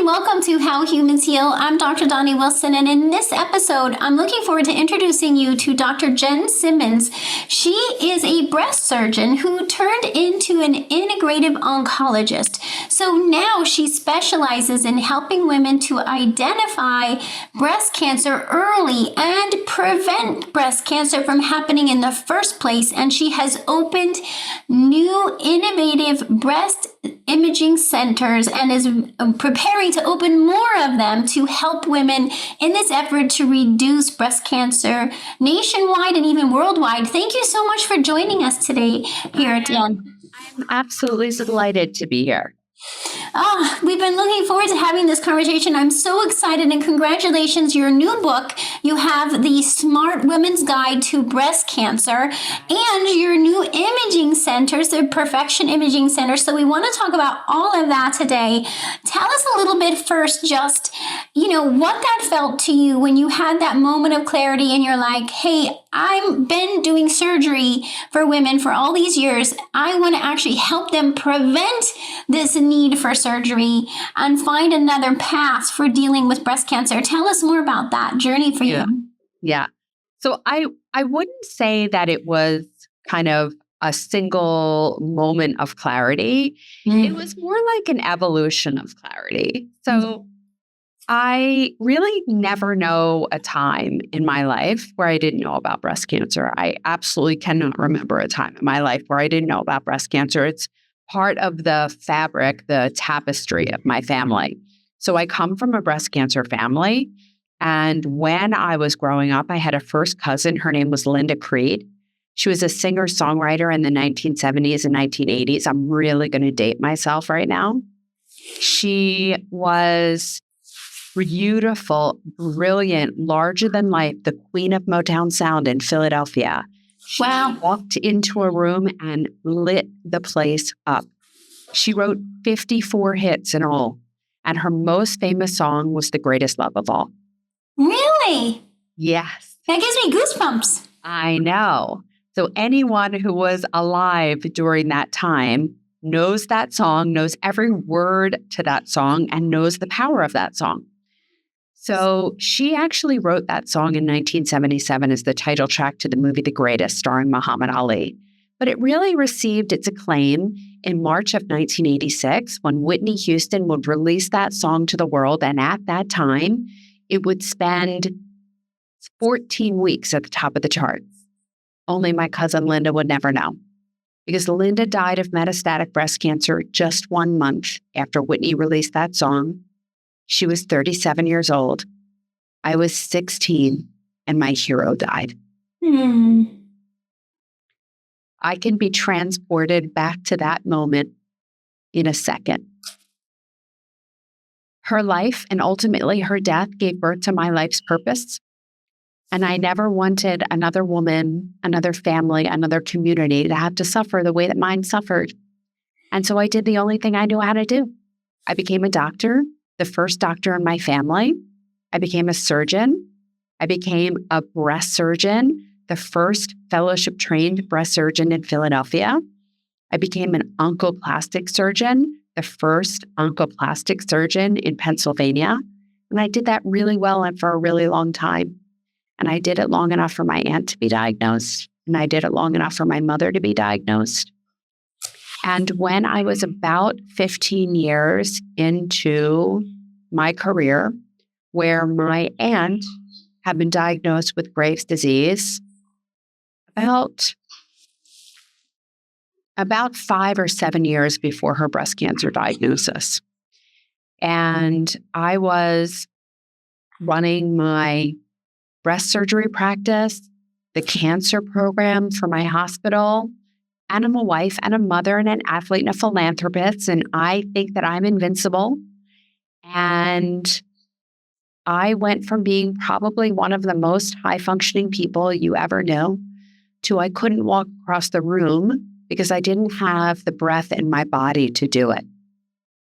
and welcome to How Humans Heal. I'm Dr. Donnie Wilson, and in this episode, I'm looking forward to introducing you to Dr. Jenn Simmons. She is a breast surgeon who turned into an integrative oncologist. So now she specializes in helping women to identify breast cancer early and prevent breast cancer from happening in the first place. And she has opened new innovative breast imaging centers and is preparing to open more of them to help women in this effort to reduce breast cancer nationwide and even worldwide. Thank you so much for joining us today here at Jenn. I'm absolutely delighted to be here. We've been looking forward to having this conversation. I'm so excited, and congratulations, your new book. You have the Smart Women's Guide to Breast Cancer and your new imaging centers, the Perfection Imaging Center. So we want to talk about all of that today. Tell us a little bit first, just, what that felt to you when you had that moment of clarity and you're like, hey, I've been doing surgery for women for all these years. I want to actually help them prevent this need for surgery and find another path for dealing with breast cancer. Tell us more about that journey for you. Yeah. So I wouldn't say that it was kind of a single moment of clarity. It was more like an evolution of clarity. So I really never know a time in my life where I didn't know about breast cancer. I absolutely cannot remember a time in my life where I didn't know about breast cancer. It's part of the fabric, the tapestry of my family. So I come from a breast cancer family. And when I was growing up, I had a first cousin. Her name was Linda Creed. She was a singer-songwriter in the 1970s and 1980s. I'm really going to date myself right now. She was beautiful, brilliant, larger than life, the queen of Motown Sound in Philadelphia. Wow. She walked into a room and lit the place up. She wrote 54 hits in all, and her most famous song was The Greatest Love of All. Really? Yes. That gives me goosebumps. I know. So anyone who was alive during that time knows that song, knows every word to that song, and knows the power of that song. So she actually wrote that song in 1977 as the title track to the movie The Greatest, starring Muhammad Ali. But it really received its acclaim in March of 1986 when Whitney Houston would release that song to the world. And at that time, it would spend 14 weeks at the top of the charts. Only my cousin Linda would never know, because Linda died of metastatic breast cancer just 1 month after Whitney released that song. She was 37 years old. I was 16, and my hero died. I can be transported back to that moment in a second. Her life and ultimately her death gave birth to my life's purpose. And I never wanted another woman, another family, another community to have to suffer the way that mine suffered. And so I did the only thing I knew how to do. I became a doctor, the first doctor in my family. I became a surgeon. I became a breast surgeon, the first fellowship-trained breast surgeon in Philadelphia. I became an oncoplastic surgeon, the first oncoplastic surgeon in Pennsylvania. And I did that really well and for a really long time. And I did it long enough for my aunt to be diagnosed. And I did it long enough for my mother to be diagnosed. And when I was about 15 years into my career, where my aunt had been diagnosed with Graves' disease about 5 or 7 years before her breast cancer diagnosis. And I was running my breast surgery practice, the cancer program for my hospital, and I'm a wife and a mother and an athlete and a philanthropist, and I think that I'm invincible. And I went from being probably one of the most high-functioning people you ever knew to I couldn't walk across the room because I didn't have the breath in my body to do it.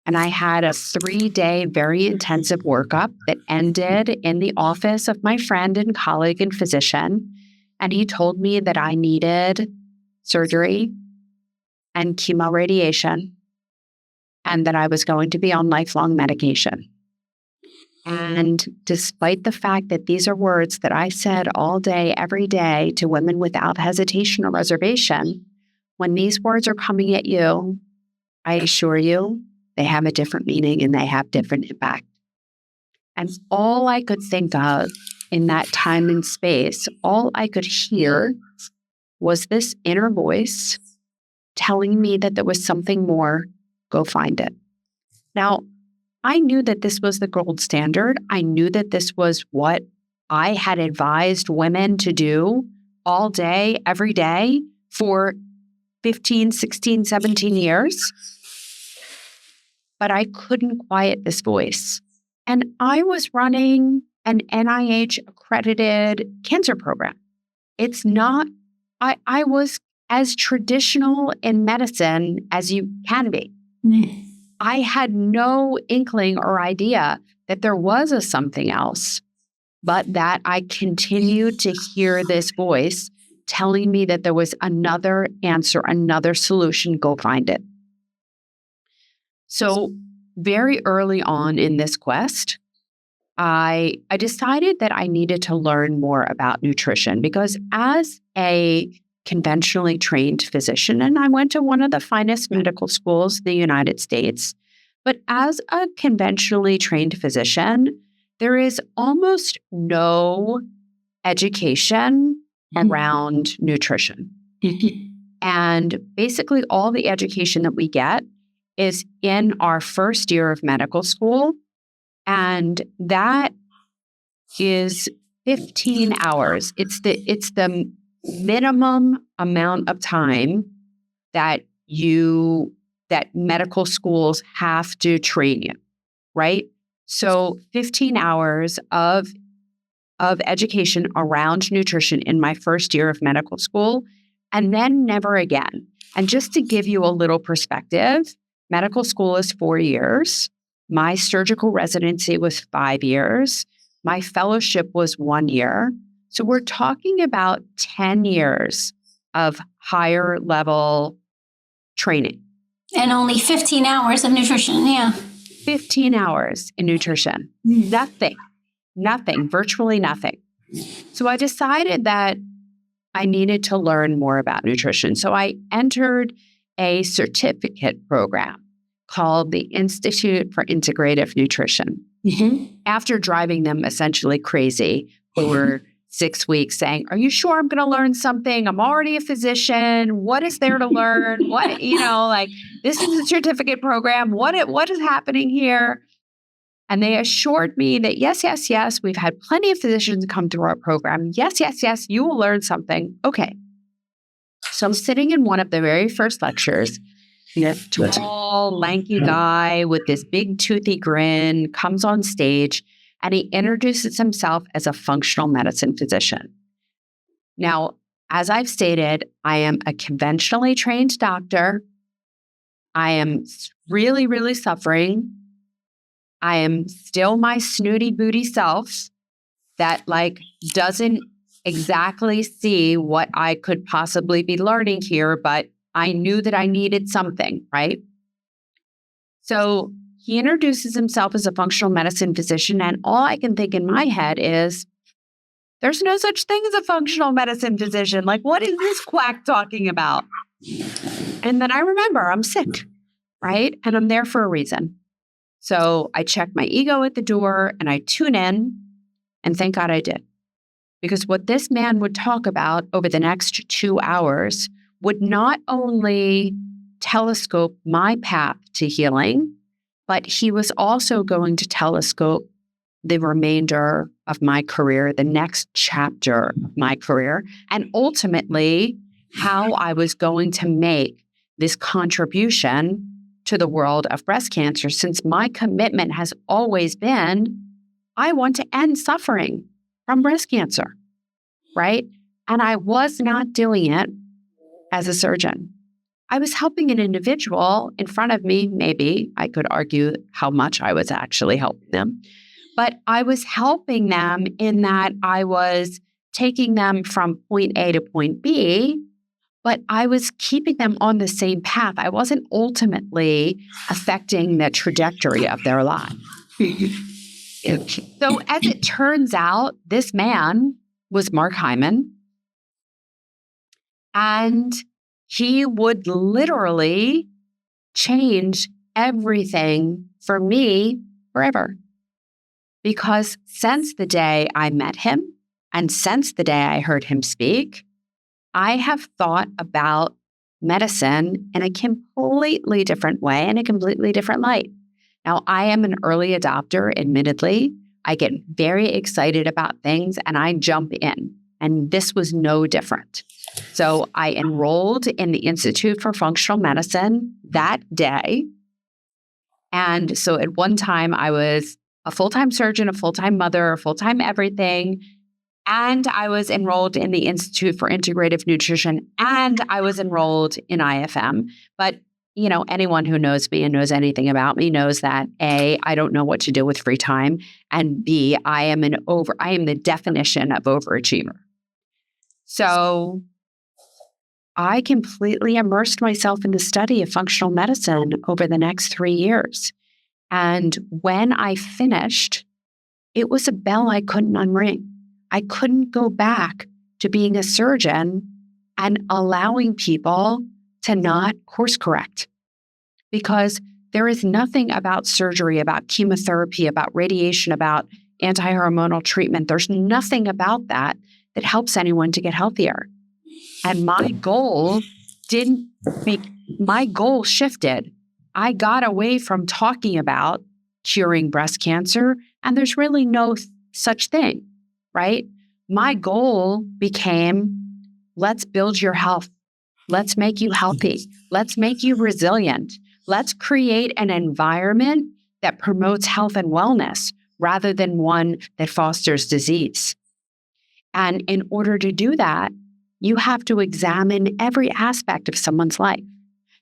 And I had a 3-day, very intensive workup that ended in the office of my friend and colleague and physician. And he told me that I needed surgery and chemoradiation and that I was going to be on lifelong medication. And despite the fact that these are words that I said all day, every day to women without hesitation or reservation, when these words are coming at you, I assure you, they have a different meaning and they have different impact. And all I could think of in that time and space, all I could hear was this inner voice telling me that there was something more, go find it. Now, I knew that this was the gold standard. I knew that this was what I had advised women to do all day, every day for 15, 16, 17 years. But I couldn't quiet this voice. And I was running an NIH accredited cancer program. It's not, I was as traditional in medicine as you can be. I had no inkling or idea that there was a something else, but that I continued to hear this voice telling me that there was another answer, another solution, go find it. So very early on in this quest, I decided that I needed to learn more about nutrition because as a conventionally trained physician, and I went to one of the finest medical schools in the United States, but as a conventionally trained physician, there is almost no education around nutrition. And basically all the education that we get is in our first year of medical school. And that is 15 hours. It's the minimum amount of time that medical schools have to train you, right? So 15 hours of education around nutrition in my first year of medical school, and then never again. And just to give you a little perspective, medical school is 4 years. My surgical residency was 5 years. My fellowship was 1 year. So we're talking about 10 years of higher level training. And only 15 hours of nutrition, yeah. 15 hours in nutrition. Nothing, virtually nothing. So I decided that I needed to learn more about nutrition. So I entered a certificate program called the Institute for Integrative Nutrition. After driving them essentially crazy for 6 weeks saying, are you sure I'm going to learn something? I'm already a physician. What is there to learn? This is a certificate program. What is happening here? And they assured me that yes, we've had plenty of physicians come through our program. Yes, you will learn something. Okay. So I'm sitting in one of the very first lectures. This tall, lanky guy with this big toothy grin comes on stage and he introduces himself as a functional medicine physician. Now, as I've stated, I am a conventionally trained doctor. I am really, really suffering. I am still my snooty booty self that doesn't exactly see what I could possibly be learning here, but I knew that I needed something, right? So he introduces himself as a functional medicine physician, and all I can think in my head is, there's no such thing as a functional medicine physician. What is this quack talking about? And then I remember I'm sick, right? And I'm there for a reason. So I check my ego at the door and I tune in, and thank God I did. Because what this man would talk about over the next 2 hours would not only telescope my path to healing, but he was also going to telescope the remainder of my career, the next chapter of my career, and ultimately how I was going to make this contribution to the world of breast cancer, since my commitment has always been, I want to end suffering from breast cancer, right? And I was not doing it as a surgeon. I was helping an individual in front of me. Maybe I could argue how much I was actually helping them, but I was helping them in that I was taking them from point A to point B, but I was keeping them on the same path. I wasn't ultimately affecting the trajectory of their life. So as it turns out, this man was Mark Hyman, and he would literally change everything for me forever. Because since the day I met him and since the day I heard him speak, I have thought about medicine in a completely different way, in a completely different light. Now, I am an early adopter, admittedly. I get very excited about things and I jump in. And this was no different. So I enrolled in the Institute for Functional Medicine that day. And so at one time, I was a full-time surgeon, a full-time mother, a full-time everything. And I was enrolled in the Institute for Integrative Nutrition, and I was enrolled in IFM. But, anyone who knows me and knows anything about me knows that A, I don't know what to do with free time, and B, I am the definition of overachiever. So I completely immersed myself in the study of functional medicine over the next 3 years. And when I finished, it was a bell I couldn't unring. I couldn't go back to being a surgeon and allowing people to not course correct, because there is nothing about surgery, about chemotherapy, about radiation, about anti-hormonal treatment. There's nothing about that helps anyone to get healthier. And my goal shifted. I got away from talking about curing breast cancer, and there's really no such thing. Right? My goal became, let's build your health. Let's make you healthy. Let's make you resilient. Let's create an environment that promotes health and wellness rather than one that fosters disease. And in order to do that, you have to examine every aspect of someone's life.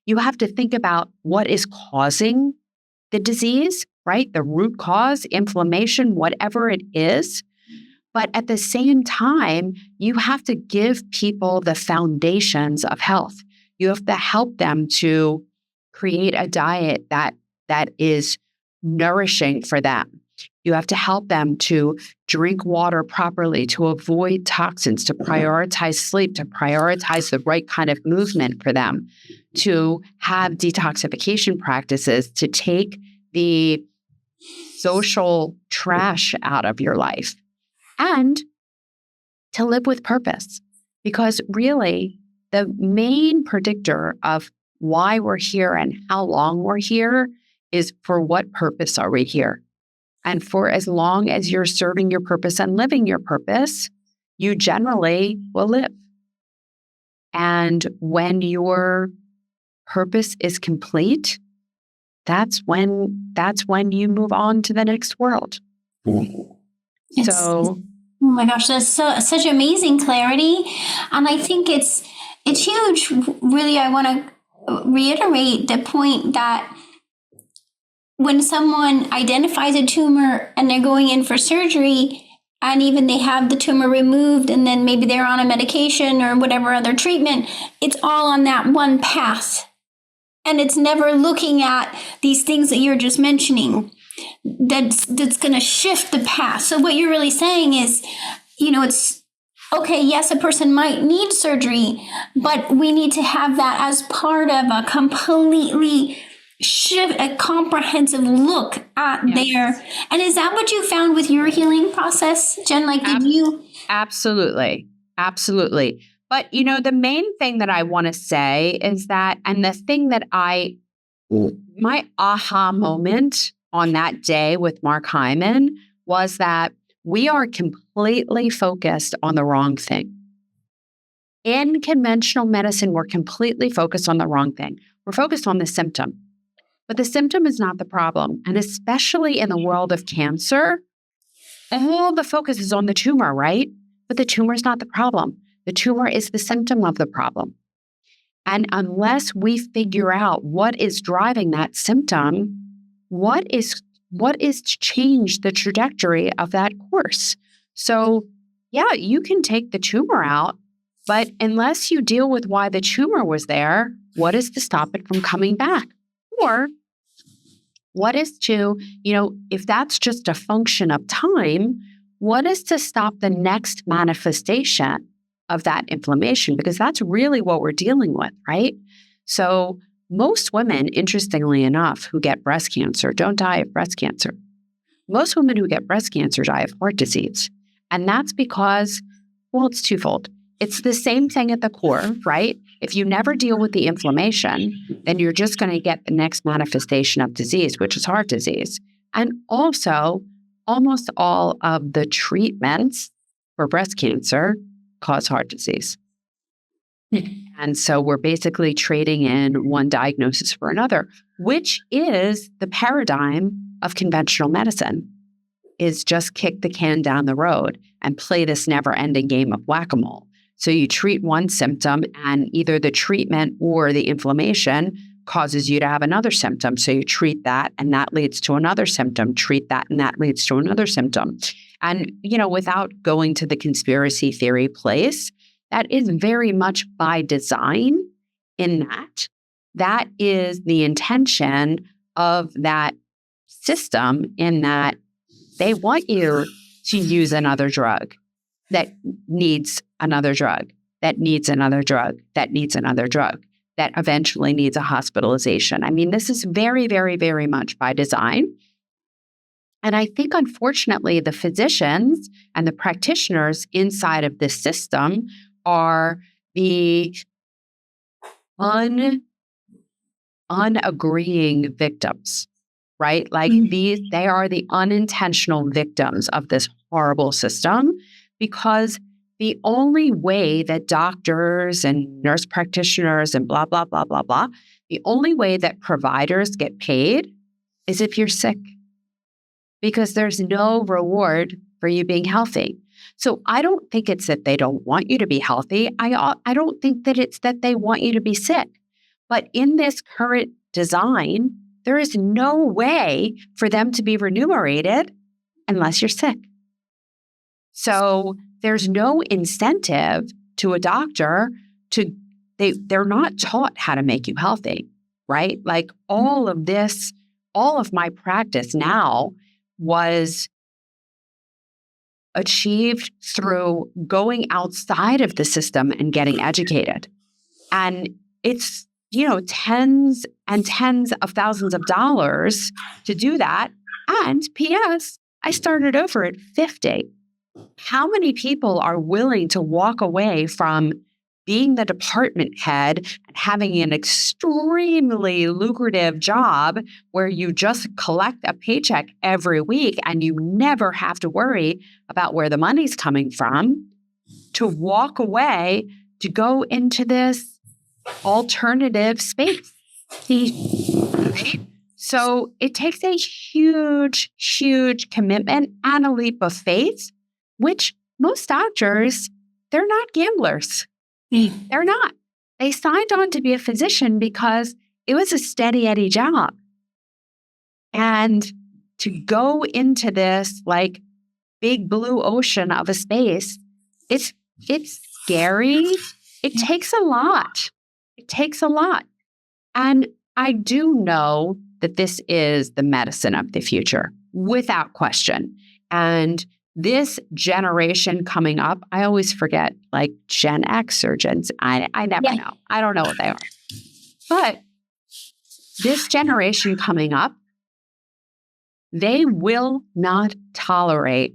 You have to think about what is causing the disease, right? The root cause, inflammation, whatever it is. But at the same time, you have to give people the foundations of health. You have to help them to create a diet that is nourishing for them. You have to help them to drink water properly, to avoid toxins, to prioritize sleep, to prioritize the right kind of movement for them, to have detoxification practices, to take the social trash out of your life, and to live with purpose. Because really, the main predictor of why we're here and how long we're here is for what purpose are we here? And for as long as you're serving your purpose and living your purpose, you generally will live. And when your purpose is complete, that's when you move on to the next world. Oh my gosh, that's such amazing clarity. And I think it's huge. Really, I want to reiterate the point that when someone identifies a tumor and they're going in for surgery, and even they have the tumor removed and then maybe they're on a medication or whatever other treatment, it's all on that one path. And it's never looking at these things that you're just mentioning that's going to shift the path. So what you're really saying is, it's okay, yes, a person might need surgery, but we need to have that as part of a completely a comprehensive look at their. And is that what you found with your healing process, Jen? Did you? Absolutely. But, the main thing that I want to say is that, and the thing that my aha moment on that day with Mark Hyman was that we are completely focused on the wrong thing. In conventional medicine, we're completely focused on the wrong thing. We're focused on the symptom. But the symptom is not the problem. And especially in the world of cancer, all the focus is on the tumor, right? But the tumor is not the problem. The tumor is the symptom of the problem. And unless we figure out what is driving that symptom, what is to change the trajectory of that course? So, yeah, you can take the tumor out, but unless you deal with why the tumor was there, what is to stop it from coming back? Or What is to, if that's just a function of time, what is to stop the next manifestation of that inflammation? Because that's really what we're dealing with, right? So most women, interestingly enough, who get breast cancer don't die of breast cancer. Most women who get breast cancer die of heart disease. And that's because, well, it's twofold. It's the same thing at the core, right? If you never deal with the inflammation, then you're just going to get the next manifestation of disease, which is heart disease. And also, almost all of the treatments for breast cancer cause heart disease. And so we're basically trading in one diagnosis for another, which is the paradigm of conventional medicine, is just kick the can down the road and play this never-ending game of whack-a-mole. So you treat one symptom, and either the treatment or the inflammation causes you to have another symptom. So you treat that, and that leads to another symptom. Treat that, and that leads to another symptom. And, without going to the conspiracy theory place, that is very much by design in that is the intention of that system, in that they want you to use another drug that needs another drug, that needs another drug, that needs another drug, that eventually needs a hospitalization. I mean, this is very, very, very much by design. And I think, unfortunately, the physicians and the practitioners inside of this system are the unagreeing victims, right? Like they are the unintentional victims of this horrible system, because the only way that doctors and nurse practitioners and blah, blah, blah, blah, blah, the only way that providers get paid is if you're sick, because there's no reward for you being healthy. So I don't think it's that they don't want you to be healthy. I don't think that it's that they want you to be sick. But in this current design, there is no way for them to be remunerated unless you're sick. So there's no incentive to a doctor they're not taught how to make you healthy, right? Like all of my practice now was achieved through going outside of the system and getting educated. And it's, tens and tens of thousands of dollars to do that. And P.S., I started over at 50. How many people are willing to walk away from being the department head and having an extremely lucrative job where you just collect a paycheck every week and you never have to worry about where the money's coming from, to walk away to go into this alternative space? Right? So it takes a huge, huge commitment and a leap of faith, which most doctors, they're not gamblers. They're not. They signed on to be a physician because it was a steady Eddie job. And to go into this like big blue ocean of a space, it's scary. It takes a lot. It takes a lot. And I do know that this is the medicine of the future, without question. And this generation coming up, I always forget, like Gen X or Gen Z. I never know. I don't know what they are. But this generation coming up, they will not tolerate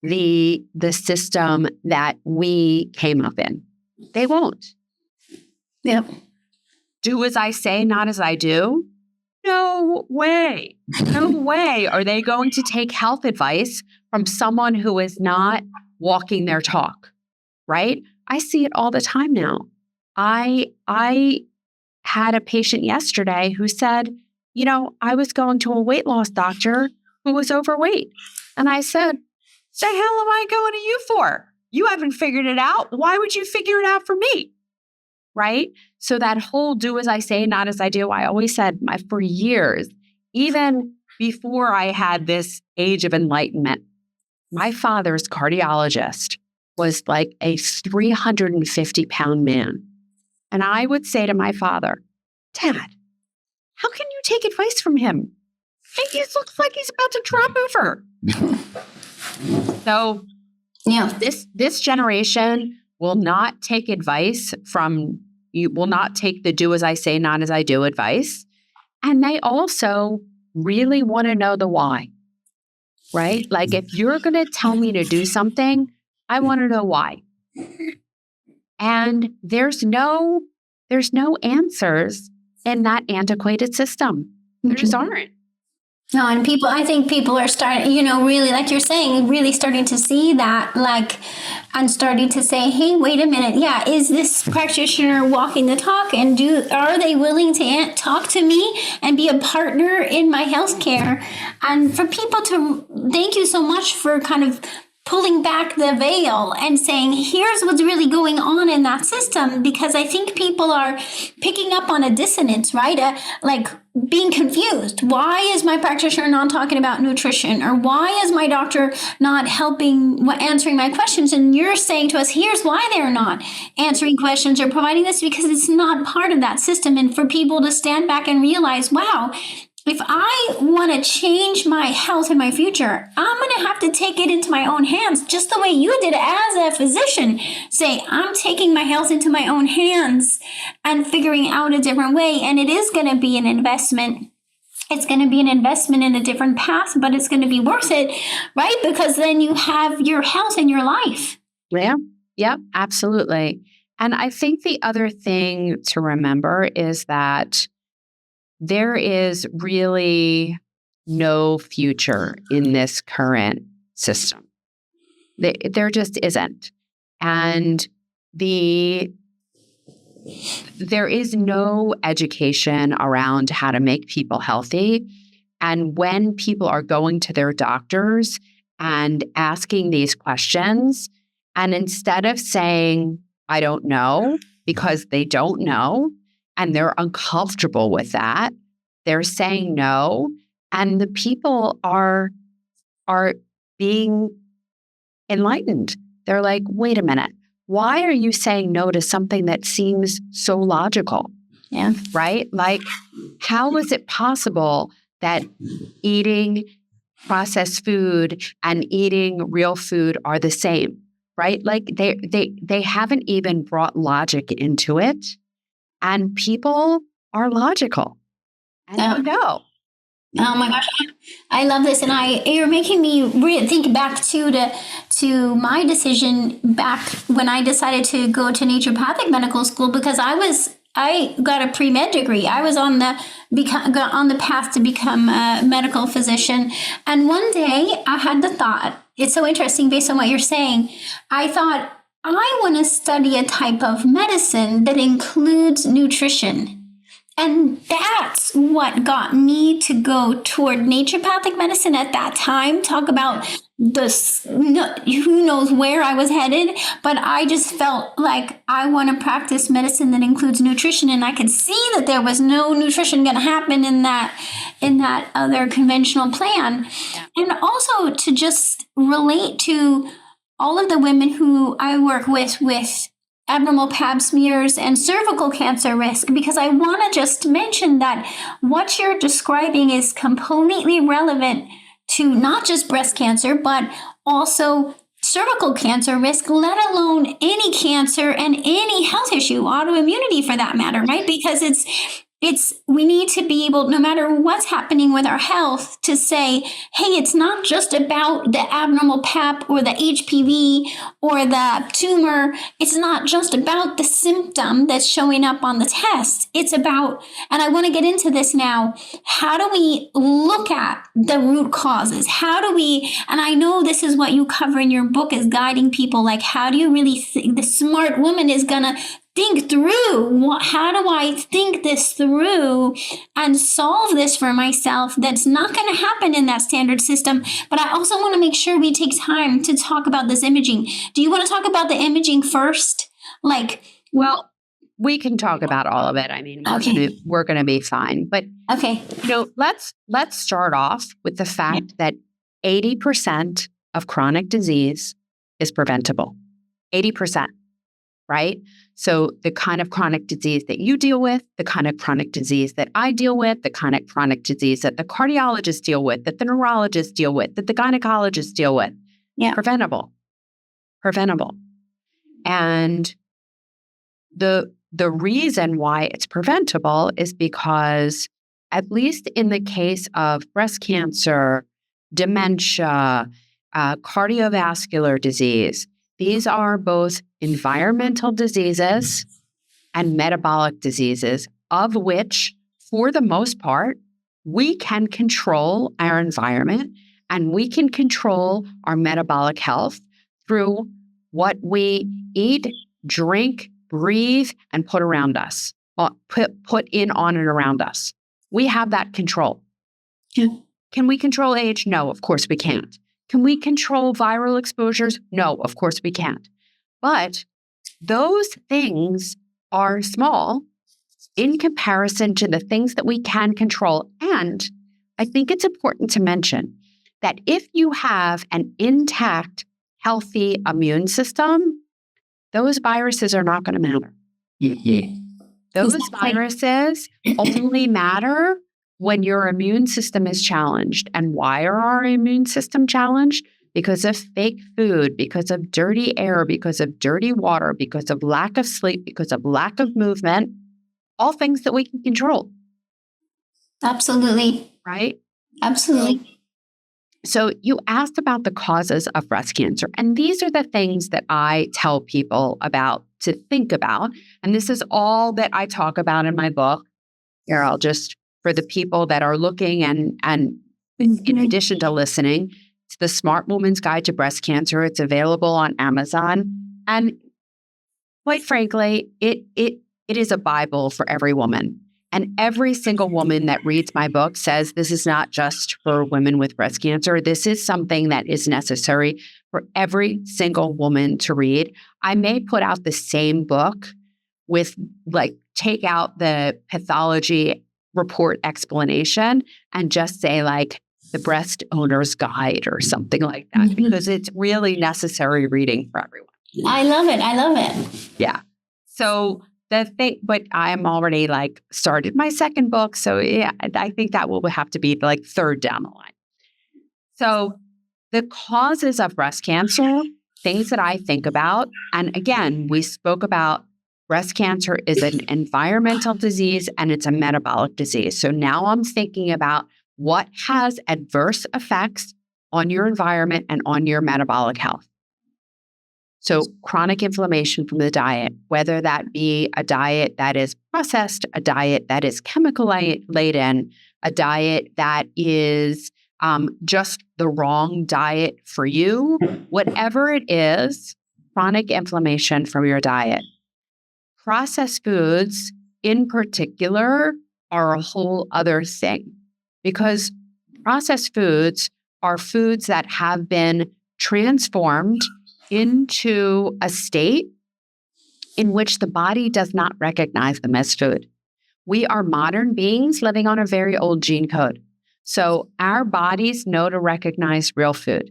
the system that we came up in. They won't. Yep. Do as I say, not as I do? No way. No way are they going to take health advice from someone who is not walking their talk, right? I see it all the time now. I had a patient yesterday who said, I was going to a weight loss doctor who was overweight. And I said, the hell am I going to you for? You haven't figured it out. Why would you figure it out for me? Right? So that whole do as I say, not as I do, I always said for years, even before I had this age of enlightenment, my father's cardiologist was like a 350-pound man. And I would say to my father, Dad, how can you take advice from him? He looks like he's about to drop over. So Yeah. this generation will not take advice from you, will not take the do as I say, not as I do advice. And they also really want to know the why, right? Like if you're going to tell me to do something, I want to know why. And there's no answers in that antiquated system. There just aren't. No, and I think people are starting, really, like you're saying, really starting to see that, and starting to say, hey, wait a minute. Yeah, is this practitioner walking the talk, and are they willing to talk to me and be a partner in my healthcare? And for people to, thank you so much for kind of pulling back the veil and saying, here's what's really going on in that system, because I think people are picking up on a dissonance, right? Like being confused. Why is my practitioner not talking about nutrition? Or why is my doctor not answering my questions? And you're saying to us, here's why they're not answering questions or providing this, because it's not part of that system. And for people to stand back and realize, wow, if I want to change my health and my future, I'm going to have to take it into my own hands, just the way you did as a physician. Say, I'm taking my health into my own hands and figuring out a different way. And it is going to be an investment. It's going to be an investment in a different path, but it's going to be worth it, right? Because then you have your health in your life. Yeah. Yep. Absolutely. And I think the other thing to remember is that there is really no future in this current system. There just isn't. And there is no education around how to make people healthy. And when people are going to their doctors and asking these questions, and instead of saying, I don't know, because they don't know, and they're uncomfortable with that, they're saying no. And the people are being enlightened. They're like, wait a minute, why are you saying no to something that seems so logical? Yeah. Right? Like, how is it possible that eating processed food and eating real food are the same? Right? Like they haven't even brought logic into it. And people are logical. And they know. Oh my gosh, I love this, and you're making me think back to my decision back when I decided to go to naturopathic medical school, because I got a pre-med degree. I was on the path to become a medical physician, and one day I had the thought. It's so interesting based on what you're saying. I thought, I want to study a type of medicine that includes nutrition. And that's what got me to go toward naturopathic medicine at that time. Talk about who knows where I was headed, but I just felt like I want to practice medicine that includes nutrition. And I could see that there was no nutrition going to happen in that other conventional plan. Yeah. And also to just relate to all of the women who I work with abnormal pap smears and cervical cancer risk, because I want to just mention that what you're describing is completely relevant to not just breast cancer, but also cervical cancer risk, let alone any cancer and any health issue, autoimmunity for that matter, right? Because we need to be able, no matter what's happening with our health, to say, hey, it's not just about the abnormal pap or the HPV or the tumor. It's not just about the symptom that's showing up on the test. It's about, and I want to get into this now, how do we look at the root causes? And I know this is what you cover in your book, is guiding people, like, how do you really think the smart woman is going to think through, how do I think this through and solve this for myself that's not going to happen in that standard system? But I also want to make sure we take time to talk about this imaging. Do you want to talk about the imaging first? Well, we can talk about all of it. I mean, we're going to be fine. But okay, let's start off with the fact that 80% of chronic disease is preventable. 80%. right? So the kind of chronic disease that you deal with, the kind of chronic disease that I deal with, the kind of chronic disease that the cardiologists deal with, that the neurologists deal with, that the gynecologists deal with. Yeah. Preventable. And the reason why it's preventable is because, at least in the case of breast cancer, dementia, cardiovascular disease, these are both environmental diseases and metabolic diseases, of which, for the most part, we can control our environment and we can control our metabolic health through what we eat, drink, breathe, and put around us, put in, on, and around us. We have that control. Yeah. Can we control age? No, of course we can't. Can we control viral exposures? No, of course we can't. But those things are small in comparison to the things that we can control. And I think it's important to mention that if you have an intact, healthy immune system, those viruses are not going to matter. Those viruses only matter when your immune system is challenged. And why are our immune system challenged? Because of fake food, because of dirty air, because of dirty water, because of lack of sleep, because of lack of movement, all things that we can control. Absolutely. Right? Absolutely. So you asked about the causes of breast cancer, and these are the things that I tell people about to think about. And this is all that I talk about in my book. Here, I'll just, for the people that are looking and in addition to listening, it's The Smart Woman's Guide to Breast Cancer. It's available on Amazon. And quite frankly, it is a Bible for every woman. And every single woman that reads my book says this is not just for women with breast cancer. This is something that is necessary for every single woman to read. I may put out the same book with, like, take out the pathology report explanation and just say, like, the breast owner's guide or something like that, because it's really necessary reading for everyone. I love it. Yeah. So the thing, but I'm already, like, started my second book. So yeah, I think that will have to be, like, third down the line. So the causes of breast cancer, things that I think about, and again, we spoke about breast cancer is an environmental disease and it's a metabolic disease. So now I'm thinking about what has adverse effects on your environment and on your metabolic health. So chronic inflammation from the diet, whether that be a diet that is processed, a diet that is chemical laden, a diet that is just the wrong diet for you, whatever it is, chronic inflammation from your diet. Processed foods in particular are a whole other thing, because processed foods are foods that have been transformed into a state in which the body does not recognize them as food. We are modern beings living on a very old gene code. So our bodies know to recognize real food.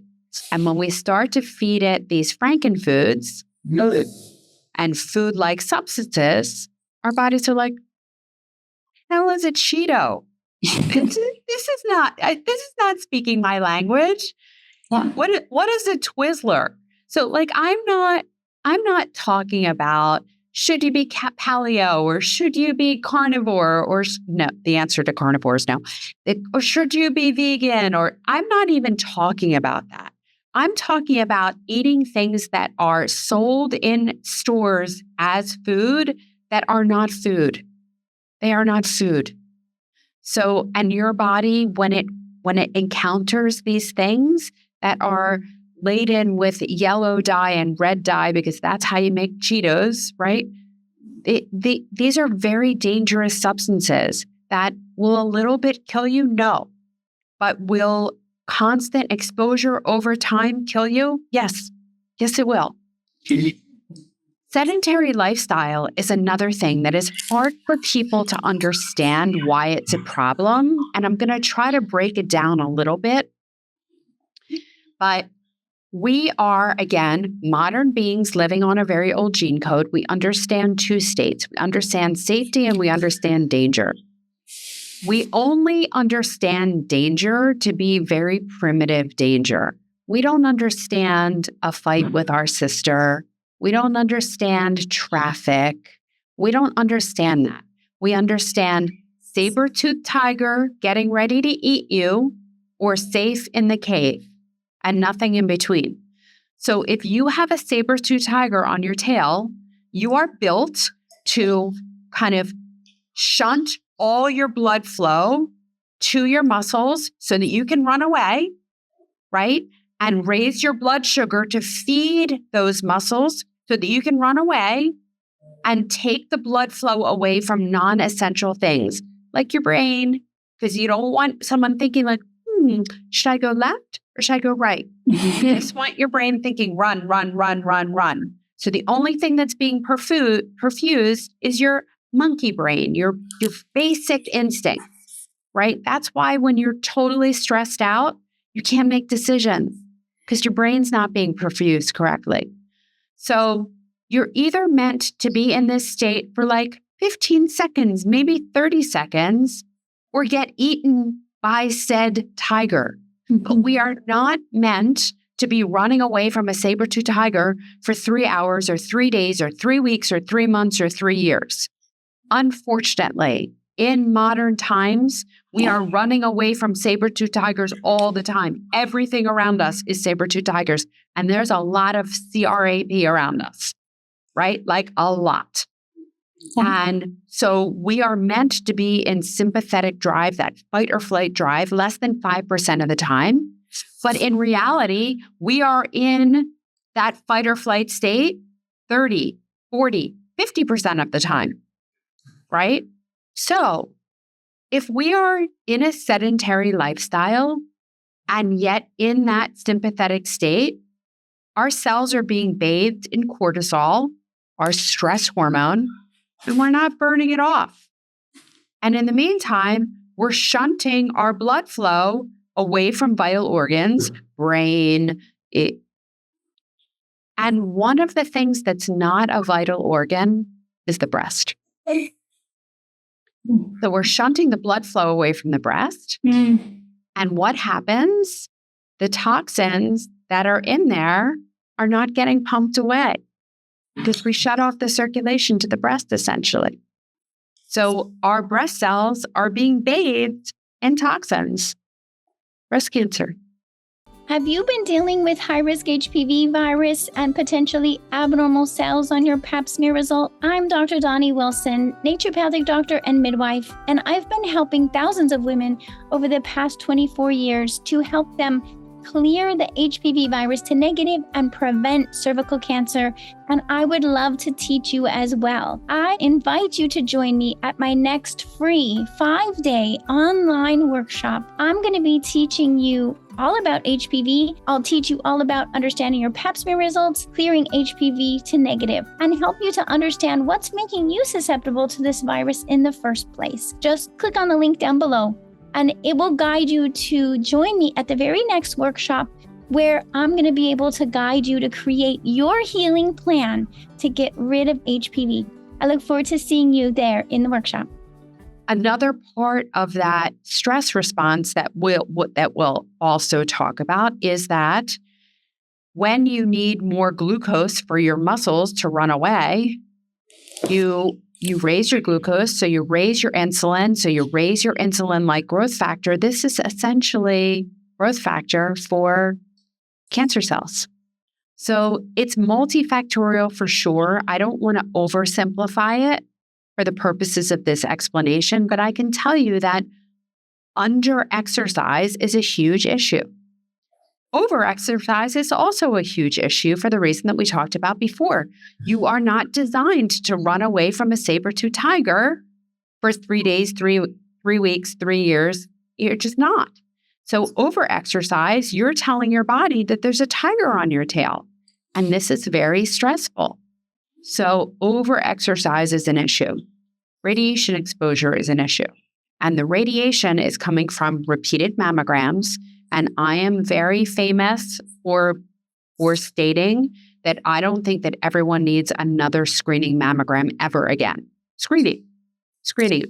And when we start to feed it these frankenfoods and food-like substances, our bodies are like, hell is a Cheeto? This is not speaking my language. Yeah. What is a Twizzler? So, like, I'm not talking about should you be paleo or should you be carnivore or no. The answer to carnivore is no. Or should you be vegan? Or I'm not even talking about that. I'm talking about eating things that are sold in stores as food that are not food. They are not food. So, and your body, when it encounters these things that are laden with yellow dye and red dye, because that's how you make Cheetos, right? These are very dangerous substances that will a little bit kill you? No. But will constant exposure over time kill you? Yes. Yes, it will. Sedentary lifestyle is another thing that is hard for people to understand why it's a problem. And I'm going to try to break it down a little bit. But We are, again, modern beings living on a very old gene code. We understand two states. We understand safety and we understand danger. We only understand danger to be very primitive danger. We don't understand a fight with our sister. We don't understand traffic. We don't understand that. We understand saber-toothed tiger getting ready to eat you or safe in the cave and nothing in between. So if you have a saber-toothed tiger on your tail, you are built to kind of shunt all your blood flow to your muscles so that you can run away, right? And raise your blood sugar to feed those muscles so that you can run away and take the blood flow away from non-essential things like your brain, because you don't want someone thinking like, should I go left or should I go right? You just want your brain thinking, run, run, run, run, run. So the only thing that's being perfused is your monkey brain, your basic instinct, right? That's why when you're totally stressed out, you can't make decisions because your brain's not being perfused correctly. So you're either meant to be in this state for like 15 seconds, maybe 30 seconds, or get eaten by said tiger. But we are not meant to be running away from a saber-toothed tiger for 3 hours or 3 days or 3 weeks or 3 months or 3 years. Unfortunately, in modern times, we are running away from saber-toothed tigers all the time. Everything around us is saber-toothed tigers. And there's a lot of CRAP around us, right? Like a lot. And so we are meant to be in sympathetic drive, that fight or flight drive, less than 5% of the time. But in reality, we are in that fight or flight state 30, 40, 50% of the time, right? So if we are in a sedentary lifestyle and yet in that sympathetic state, our cells are being bathed in cortisol, our stress hormone, and we're not burning it off. And in the meantime, we're shunting our blood flow away from vital organs, brain. And one of the things that's not a vital organ is the breast. So we're shunting the blood flow away from the breast. And what happens? The toxins that are in there are not getting pumped away because we shut off the circulation to the breast, essentially. So our breast cells are being bathed in toxins. Breast cancer. Have you been dealing with high-risk HPV virus and potentially abnormal cells on your pap smear result? I'm Dr. Donnie Wilson, naturopathic doctor and midwife, and I've been helping thousands of women over the past 24 years to help them clear the HPV virus to negative and prevent cervical cancer. And I would love to teach you as well. I invite you to join me at my next free 5-day online workshop. I'm going to be teaching you all about HPV. I'll teach you all about understanding your pap smear results, clearing HPV to negative, and help you to understand what's making you susceptible to this virus in the first place. Just click on the link down below, and it will guide you to join me at the very next workshop where I'm going to be able to guide you to create your healing plan to get rid of HPV. I look forward to seeing you there in the workshop. Another part of that stress response that we'll also talk about is that when you need more glucose for your muscles to run away, you raise your glucose, so you raise your insulin, so you raise your insulin-like growth factor. This is essentially growth factor for cancer cells. So it's multifactorial for sure. I don't want to oversimplify it for the purposes of this explanation, but I can tell you that under-exercise is a huge issue. Over-exercise is also a huge issue for the reason that we talked about before. You are not designed to run away from a saber-toothed tiger for 3 days, 3 weeks, 3 years. You're just not. So over-exercise, you're telling your body that there's a tiger on your tail, and this is very stressful. So over-exercise is an issue. Radiation exposure is an issue. And the radiation is coming from repeated mammograms. And I am very famous for for stating that I don't think that everyone needs another screening mammogram ever again. Screening.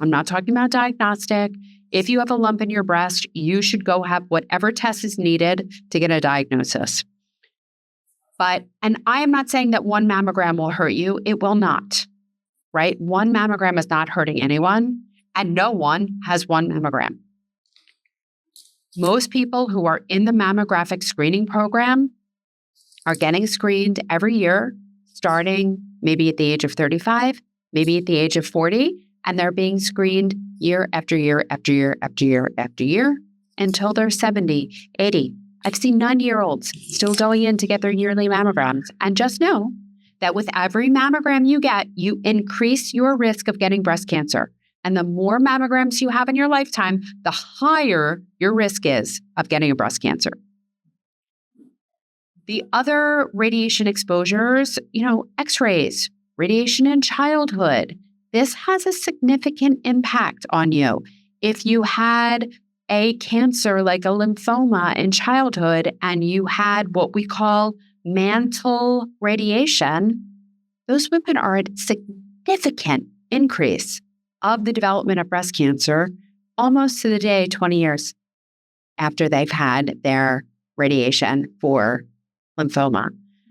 I'm not talking about diagnostic. If you have a lump in your breast, you should go have whatever test is needed to get a diagnosis. And I am not saying that one mammogram will hurt you. It will not, right? One mammogram is not hurting anyone, and no one has one mammogram. Most people who are in the mammographic screening program are getting screened every year, starting maybe at the age of 35, maybe at the age of 40, and they're being screened year after year after year after year after year until they're 70, 80. I've seen 90-year-olds still going in to get their yearly mammograms. And just know that with every mammogram you get, you increase your risk of getting breast cancer. And the more mammograms you have in your lifetime, the higher your risk is of getting a breast cancer. The other radiation exposures, X-rays, radiation in childhood, this has a significant impact on you. If you had a cancer like a lymphoma in childhood and you had what we call mantle radiation, those women are at significant increase of the development of breast cancer almost to the day 20 years after they've had their radiation for lymphoma.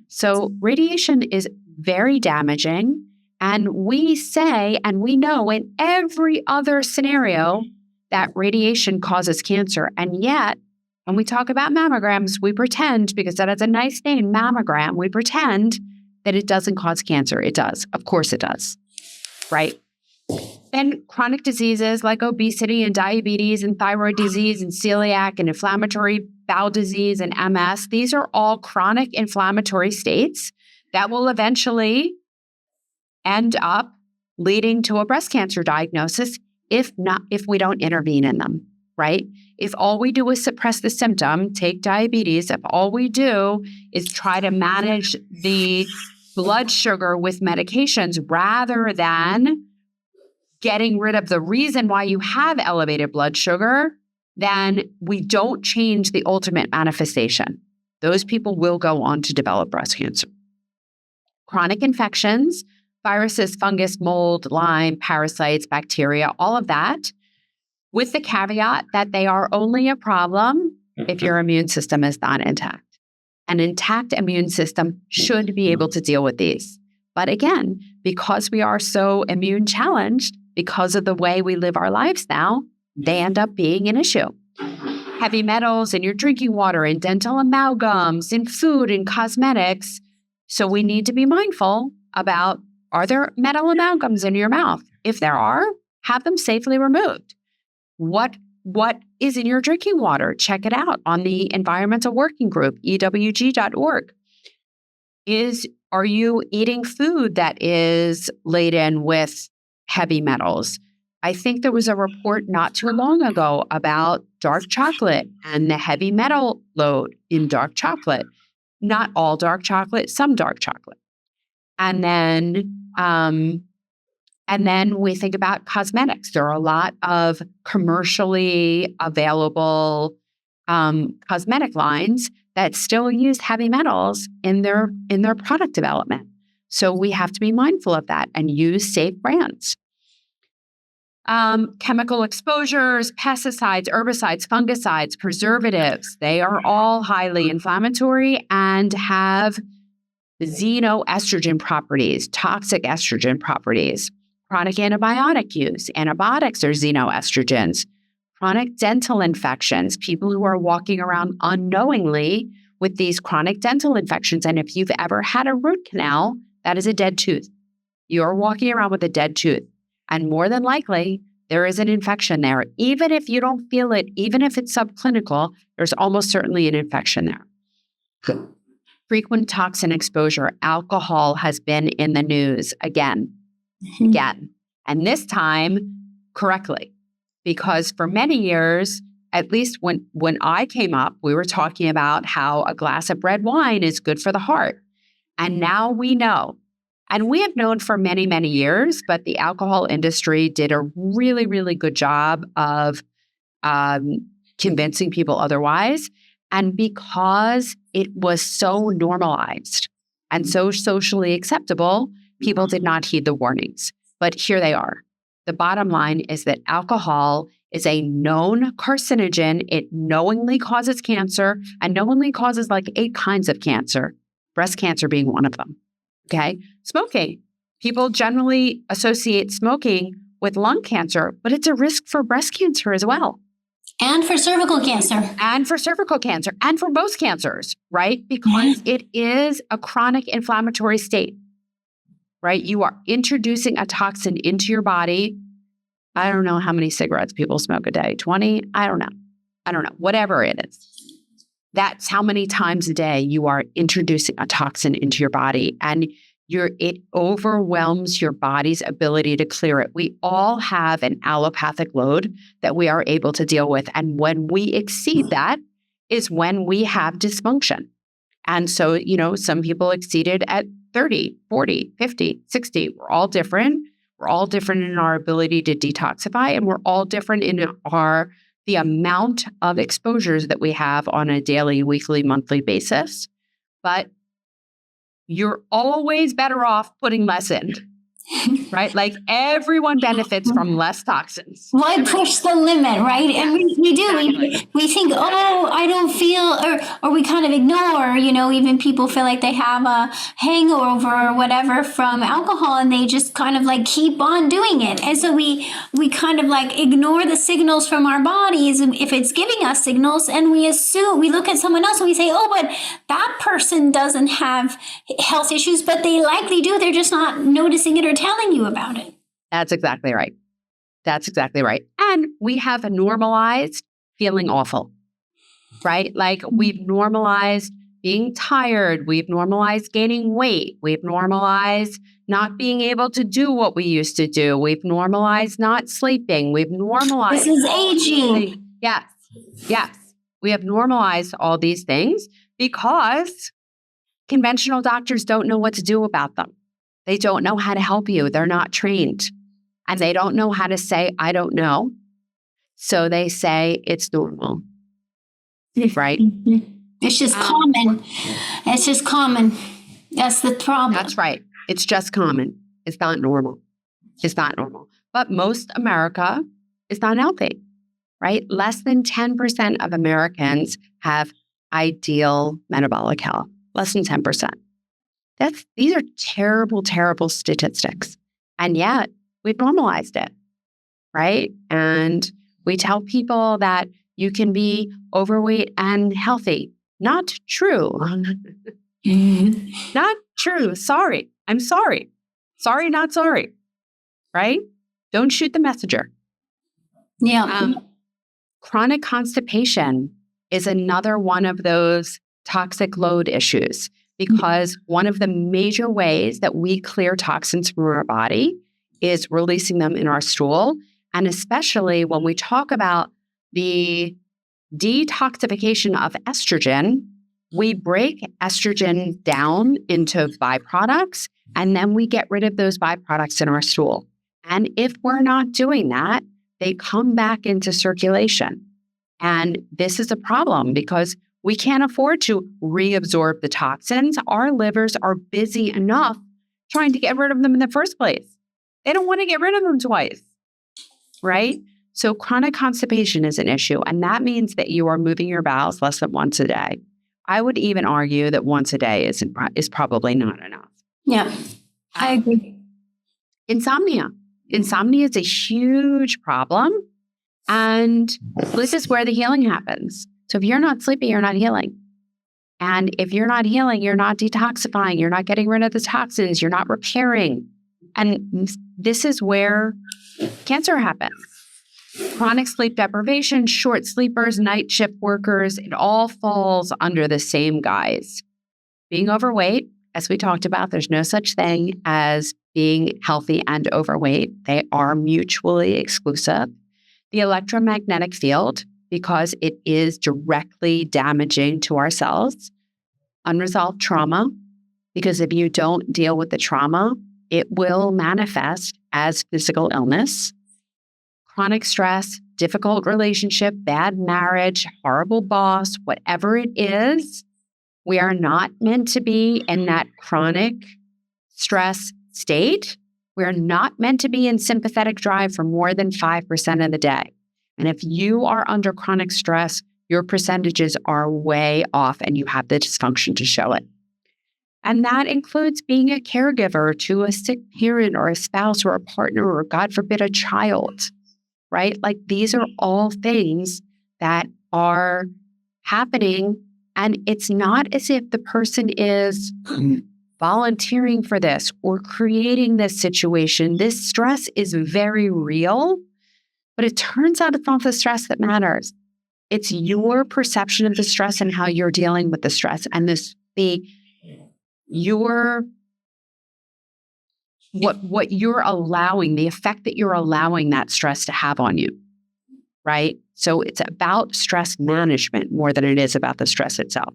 So radiation is very damaging. And we say, and we know in every other scenario that radiation causes cancer. And yet, when we talk about mammograms, we pretend, because that has a nice name, mammogram, we pretend that it doesn't cause cancer. It does. Of course it does. Right? Then chronic diseases like obesity and diabetes and thyroid disease and celiac and inflammatory bowel disease and MS, these are all chronic inflammatory states that will eventually end up leading to a breast cancer diagnosis if we don't intervene in them, right? If all we do is suppress the symptom, take diabetes, if all we do is try to manage the blood sugar with medications rather than getting rid of the reason why you have elevated blood sugar, then we don't change the ultimate manifestation. Those people will go on to develop breast cancer. Chronic infections, viruses, fungus, mold, Lyme, parasites, bacteria, all of that, with the caveat that they are only a problem if your immune system is not intact. An intact immune system should be able to deal with these. But again, because we are so immune challenged, because of the way we live our lives now, they end up being an issue. Heavy metals in your drinking water, in dental amalgams, in food, in cosmetics. So we need to be mindful about, are there metal amalgams in your mouth? If there are, have them safely removed. What is in your drinking water? Check it out on the Environmental Working Group, ewg.org. Are you eating food that is laden with heavy metals? I think there was a report not too long ago about dark chocolate and the heavy metal load in dark chocolate. Not all dark chocolate, some dark chocolate. And then we think about cosmetics. There are a lot of commercially available cosmetic lines that still use heavy metals in their product development. So we have to be mindful of that and use safe brands. Chemical exposures, pesticides, herbicides, fungicides, preservatives, they are all highly inflammatory and have xenoestrogen properties, toxic estrogen properties. Chronic antibiotic use. Antibiotics are xenoestrogens. Chronic dental infections, people who are walking around unknowingly with these chronic dental infections. And if you've ever had a root canal, that is a dead tooth. You're walking around with a dead tooth. And more than likely, there is an infection there. Even if you don't feel it, even if it's subclinical, there's almost certainly an infection there. Good. Frequent toxin exposure. Alcohol has been in the news again. And this time correctly. Because for many years, at least when I came up, we were talking about how a glass of red wine is good for the heart. And now we know. And we have known for many, many years, but the alcohol industry did a really, really good job of convincing people otherwise. And because it was so normalized and so socially acceptable, people did not heed the warnings. But here they are. The bottom line is that alcohol is a known carcinogen. It knowingly causes cancer and knowingly causes like 8 kinds of cancer, breast cancer being one of them. Okay. Smoking. People generally associate smoking with lung cancer, but it's a risk for breast cancer as well. And for cervical cancer. And for cervical cancer and for most cancers, right? Because it is a chronic inflammatory state, right? You are introducing a toxin into your body. I don't know how many cigarettes people smoke a day, 20? I don't know. Whatever it is. That's how many times a day you are introducing a toxin into your body, and it overwhelms your body's ability to clear it. We all have an allopathic load that we are able to deal with. And when we exceed that is when we have dysfunction. And so, some people exceeded at 30, 40, 50, 60. We're all different. We're all different in our ability to detoxify, and we're all different in the amount of exposures that we have on a daily, weekly, monthly basis. But you're always better off putting less in, right? Like everyone benefits from less toxins. Why push the limit, right? Yeah, and we do. exactly. We think, I don't feel, or we kind of ignore, even people feel like they have a hangover or whatever from alcohol, and they just kind of like keep on doing it. And so we kind of like ignore the signals from our bodies if it's giving us signals, and we look at someone else and we say, but that person doesn't have health issues, but they likely do. They're just not noticing it or telling you about it. That's exactly right. And we have normalized feeling awful, right? Like we've normalized being tired. We've normalized gaining weight. We've normalized not being able to do what we used to do. We've normalized not sleeping. We've normalized. This is aging. Yes. We have normalized all these things because conventional doctors don't know what to do about them. They don't know how to help you. They're not trained. And they don't know how to say, I don't know. So they say it's normal. Right? It's just common. It's just common. That's the problem. That's right. It's just common. It's not normal. But most America is not healthy, right? Less than 10% of Americans have ideal metabolic health. Less than 10%. These are terrible, terrible statistics. And yet we've normalized it, right? And we tell people that you can be overweight and healthy. Not true. Not true. Sorry. I'm sorry. Sorry, not sorry. Right? Don't shoot the messenger. Yeah. Chronic constipation is another one of those toxic load issues, because one of the major ways that we clear toxins from our body is releasing them in our stool. And especially when we talk about the detoxification of estrogen, we break estrogen down into byproducts, and then we get rid of those byproducts in our stool. And if we're not doing that, they come back into circulation. And this is a problem because we can't afford to reabsorb the toxins. Our livers are busy enough trying to get rid of them in the first place. They don't want to get rid of them twice, right? So chronic constipation is an issue, and that means that you are moving your bowels less than once a day. I would even argue that once a day is probably not enough. Yeah, I agree. Insomnia. Insomnia is a huge problem, and this is where the healing happens. So if you're not sleeping, you're not healing. And if you're not healing, you're not detoxifying, you're not getting rid of the toxins, you're not repairing. And this is where cancer happens. Chronic sleep deprivation, short sleepers, night shift workers, it all falls under the same guise. Being overweight, as we talked about, there's no such thing as being healthy and overweight. They are mutually exclusive. The electromagnetic field, because it is directly damaging to our cells. Unresolved trauma, because if you don't deal with the trauma, it will manifest as physical illness. Chronic stress, difficult relationship, bad marriage, horrible boss, whatever it is, we are not meant to be in that chronic stress state. We're not meant to be in sympathetic drive for more than 5% of the day. And if you are under chronic stress, your percentages are way off and you have the dysfunction to show it. And that includes being a caregiver to a sick parent or a spouse or a partner or, God forbid, a child, right? Like these are all things that are happening. And it's not as if the person is volunteering for this or creating this situation. This stress is very real, but it turns out it's not the stress that matters. It's your perception of the stress and how you're dealing with the stress and what you're allowing, the effect that you're allowing that stress to have on you, right? So it's about stress management more than it is about the stress itself.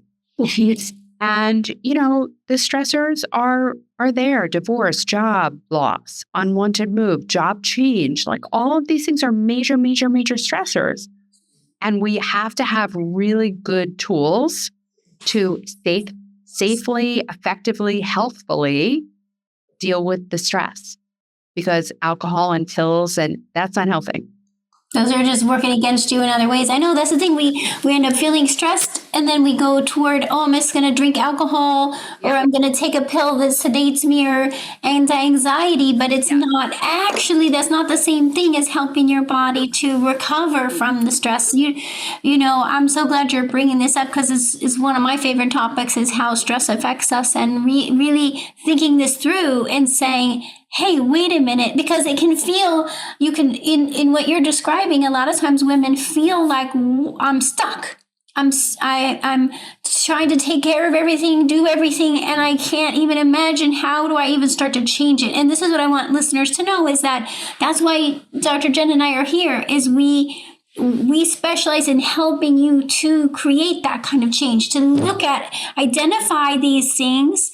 And, the stressors are there: divorce, job loss, unwanted move, job change. Like all of these things are major, major, major stressors. And we have to have really good tools to safely, effectively, healthfully deal with the stress, because alcohol and pills, and that's unhealthy. Those are just working against you in other ways. I know that's the thing. We end up feeling stressed and then we go toward, I'm just going to drink alcohol or I'm going to take a pill that sedates me or anxiety. But it's not actually, that's not the same thing as helping your body to recover from the stress. I'm so glad you're bringing this up because it's one of my favorite topics is how stress affects us and really thinking this through and saying, hey, wait a minute, because it can feel, in what you're describing, a lot of times women feel like I'm stuck. I'm trying to take care of everything, do everything, and I can't even imagine how do I even start to change it. And this is what I want listeners to know is that's why Dr. Jenn and I are here, is we specialize in helping you to create that kind of change, to identify these things.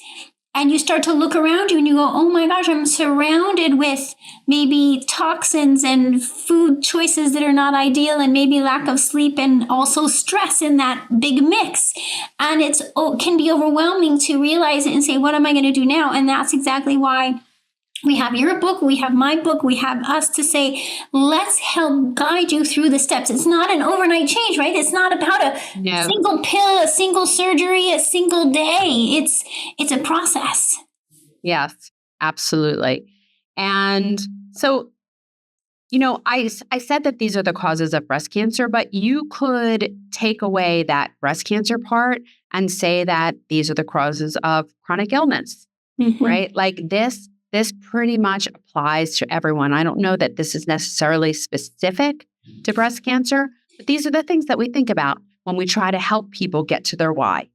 And you start to look around you and you go, oh my gosh, I'm surrounded with maybe toxins and food choices that are not ideal and maybe lack of sleep and also stress in that big mix. And it can be overwhelming to realize it and say, what am I going to do now? And that's exactly why we have your book, we have my book, we have us to say, let's help guide you through the steps. It's not an overnight change, right? It's not about a single pill, a single surgery, a single day. It's a process. Yes, absolutely. And so, I said that these are the causes of breast cancer, but you could take away that breast cancer part and say that these are the causes of chronic illness, right? Like this pretty much applies to everyone. I don't know that this is necessarily specific to breast cancer, but these are the things that we think about when we try to help people get to their why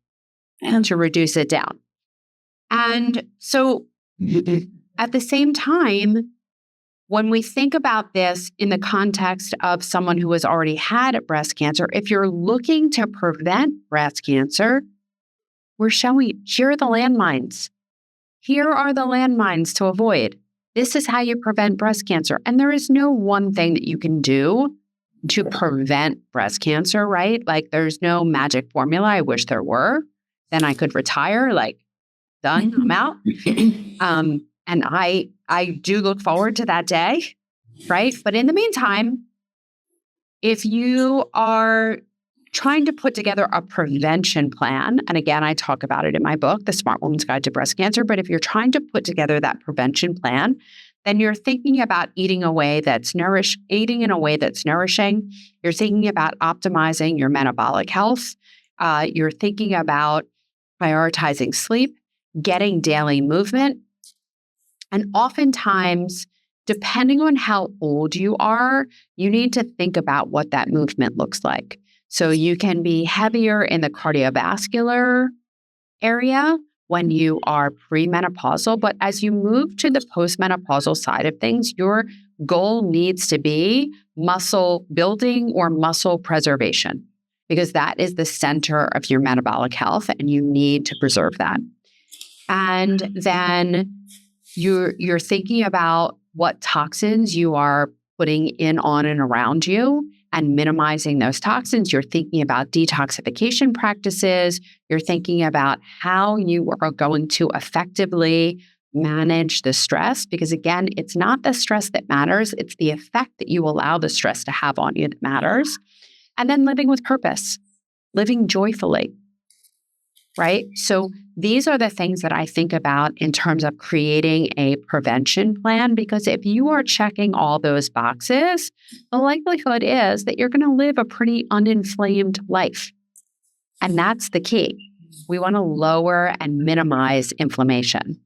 and to reduce it down. And so at the same time, when we think about this in the context of someone who has already had breast cancer, if you're looking to prevent breast cancer, we're showing, here are the landmines. Here are the landmines to avoid. This is how you prevent breast cancer. And there is no one thing that you can do to prevent breast cancer, right? Like there's no magic formula. I wish there were. Then I could retire, like done, I'm out. And I do look forward to that day, right? But in the meantime, if you are trying to put together a prevention plan, and again, I talk about it in my book, The Smart Woman's Guide to Breast Cancer, but if you're trying to put together that prevention plan, then you're thinking about eating in a way that's nourishing. You're thinking about optimizing your metabolic health. You're thinking about prioritizing sleep, getting daily movement. And oftentimes, depending on how old you are, you need to think about what that movement looks like. So you can be heavier in the cardiovascular area when you are premenopausal, but as you move to the postmenopausal side of things, your goal needs to be muscle building or muscle preservation, because that is the center of your metabolic health and you need to preserve that. And then you're thinking about what toxins you are putting in, on, and around you. and minimizing those toxins. You're thinking about detoxification practices. You're thinking about how you are going to effectively manage the stress, because again, it's not the stress that matters. It's the effect that you allow the stress to have on you that matters. And then living with purpose, living joyfully, right? So these are the things that I think about in terms of creating a prevention plan, because if you are checking all those boxes, the likelihood is that you're going to live a pretty uninflamed life. And that's the key. We want to lower and minimize inflammation.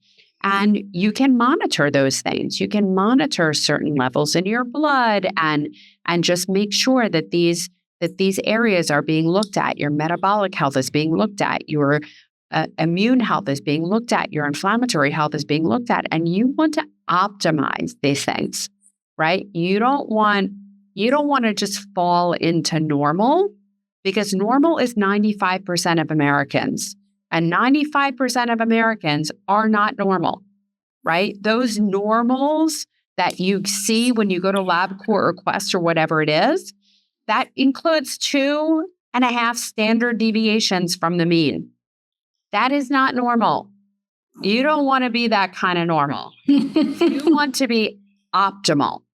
And you can monitor those things. You can monitor certain levels in your blood and just make sure that these areas are being looked at. Your metabolic health is being looked at. Your immune health is being looked at. Your inflammatory health is being looked at. And you want to optimize these things, right? You don't want to just fall into normal, because normal is 95% of Americans. And 95% of Americans are not normal, right? Those normals that you see when you go to LabCorp or Quest or whatever it is, that includes 2.5 standard deviations from the mean. That is not normal. You don't want to be that kind of normal. You want to be optimal.